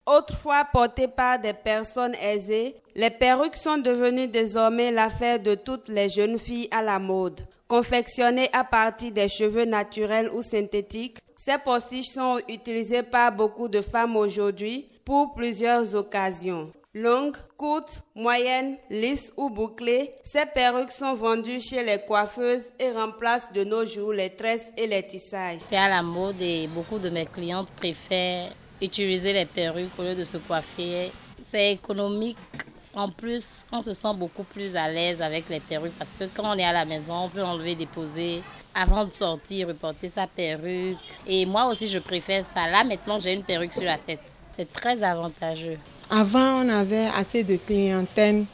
Autrefois portées par des personnes aisées, les perruques sont devenues désormais l'affaire de toutes les jeunes filles à la mode. Confectionnées à partir des cheveux naturels ou synthétiques, ces postiches sont utilisées par beaucoup de femmes aujourd'hui pour plusieurs occasions. Longues, courtes, moyennes, lisses ou bouclées, ces perruques sont vendues chez les coiffeuses et remplacent de nos jours les tresses et les tissages. C'est à la mode et beaucoup de mes clientes préfèrent utiliser les perruques au lieu de se coiffer. C'est économique. En plus, on se sent beaucoup plus à l'aise avec les perruques parce que quand on est à la maison, on peut enlever, déposer. Avant de sortir, reporter sa perruque. Et moi aussi, je préfère ça. Là, maintenant, j'ai une perruque sur la tête. C'est très avantageux. Avant, on avait assez de clientèle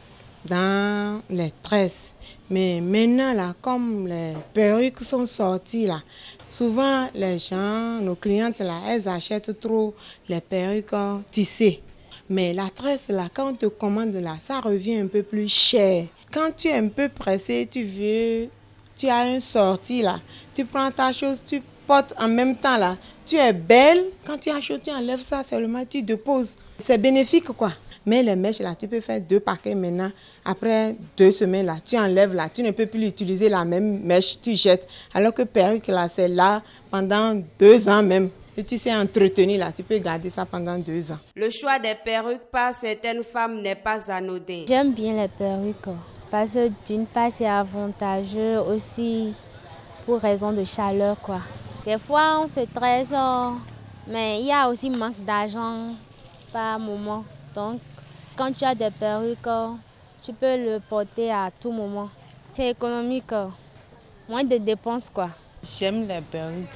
dans les tresses. Mais maintenant, là, comme les perruques sont sorties, là, souvent, les gens, nos clientes, là, elles achètent trop les perruques tissées. Mais la tresse, là, quand on te commande, là, ça revient un peu plus cher. Quand tu es un peu pressé, tu as une sortie, là, tu prends ta chose, tu portes en même temps, là, tu es belle. Quand tu as chaud, tu enlèves ça seulement, tu déposes. C'est bénéfique, quoi. Mais les mèches, là, tu peux faire 2 paquets maintenant. Après 2 semaines, là, tu enlèves, là, tu ne peux plus utiliser la même mèche, tu jettes. Alors que perruque, là, c'est là pendant 2 ans même. Et tu sais entretenir, là, tu peux garder ça pendant 2 ans. Le choix des perruques par certaines femmes n'est pas anodin. J'aime bien les perruques parce que d'une part, c'est avantageux aussi pour raison de chaleur, quoi. Des fois, on se stresse, mais il y a aussi manque d'argent par moment. Donc, quand tu as des perruques, tu peux le porter à tout moment. C'est économique, moins de dépenses, quoi. J'aime les perruques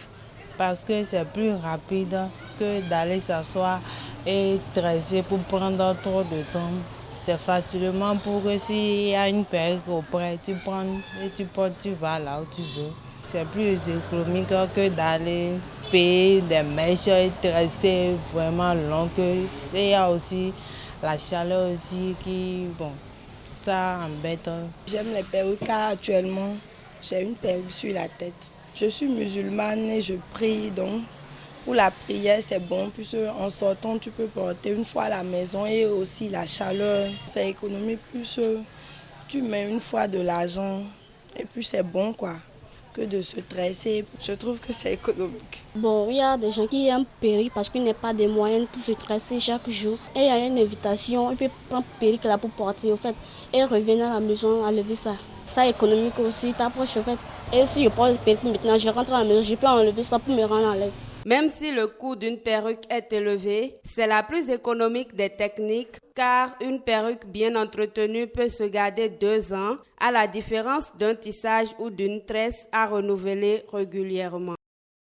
parce que c'est plus rapide que d'aller s'asseoir et tresser pour prendre trop de temps. C'est facilement pour que s'il y a une perruque auprès, tu prends et tu portes, tu vas là où tu veux. C'est plus économique que d'aller payer des mèches et tresser vraiment long. Et il y a aussi la chaleur aussi qui, bon, ça embête. J'aime les perruques car actuellement, j'ai une perruque sur la tête. Je suis musulmane et je prie, donc pour la prière c'est bon, puisque en sortant tu peux porter une fois à la maison et aussi la chaleur. C'est économique, puisque tu mets une fois de l'argent et puis c'est bon, quoi, que de se tresser. Je trouve que c'est économique. Bon, il y a des gens qui aiment perruque parce qu'ils n'ont pas de moyens pour se tresser chaque jour. Et il y a une invitation, ils peuvent prendre perruque là pour porter au fait et revenir à la maison à lever ça. Ça économique aussi, t'approches au fait. Et si je porte perruque maintenant, je rentre à la maison, je peux enlever ça pour me rendre à l'aise. Même si le coût d'une perruque est élevé, c'est la plus économique des techniques car une perruque bien entretenue peut se garder 2 ans, à la différence d'un tissage ou d'une tresse à renouveler régulièrement.